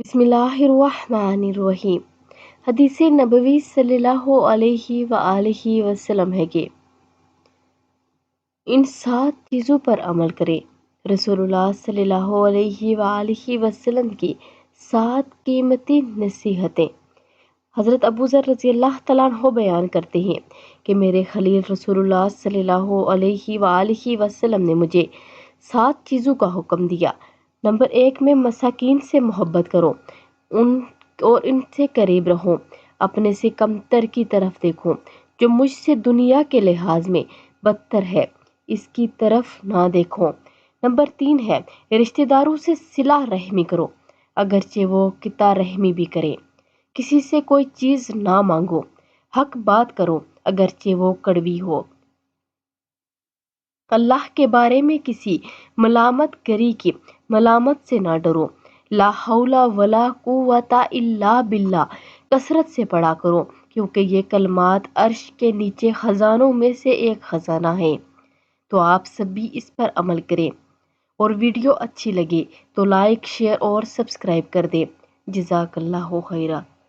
بسم اللہ الرحمن الرحیم۔ حدیث نبوی صلی اللہ علیہ وآلہ وسلم ہے کہ ان 7 چیزوں پر عمل کریں۔ رسول اللہ صلی اللہ علیہ وآلہ وسلم کی 7 قیمتی نصیحتیں۔ حضرت ابو ذر رضی اللہ تعالیٰ عنہ بیان کرتے ہیں کہ میرے خلیل رسول اللہ صلی اللہ علیہ وآلہ وسلم نے مجھے 7 چیزوں کا حکم دیا۔ نمبر 1 میں مساکین سے محبت کرو اور ان سے قریب رہو، اپنے سے کمتر کی طرف دیکھو، جو مجھ سے دنیا کے لحاظ میں بدتر ہے اس کی طرف نہ دیکھو۔ نمبر 3 ہے رشتہ داروں سے صلہ رحمی کرو، اگرچہ وہ قطع رحمی بھی کریں۔ کسی سے کوئی چیز نہ مانگو، حق بات کرو اگرچہ وہ کڑوی ہو۔ اللہ کے بارے میں کسی ملامت گری کی ملامت سے نہ ڈرو۔ لا حول ولا قوت الا باللہ کثرت سے پڑھا کرو، کیونکہ یہ کلمات عرش کے نیچے خزانوں میں سے ایک خزانہ ہے۔ تو آپ سب بھی اس پر عمل کریں، اور ویڈیو اچھی لگے تو لائک، شیئر اور سبسکرائب کر دیں۔ جزاک اللہ خیرہ۔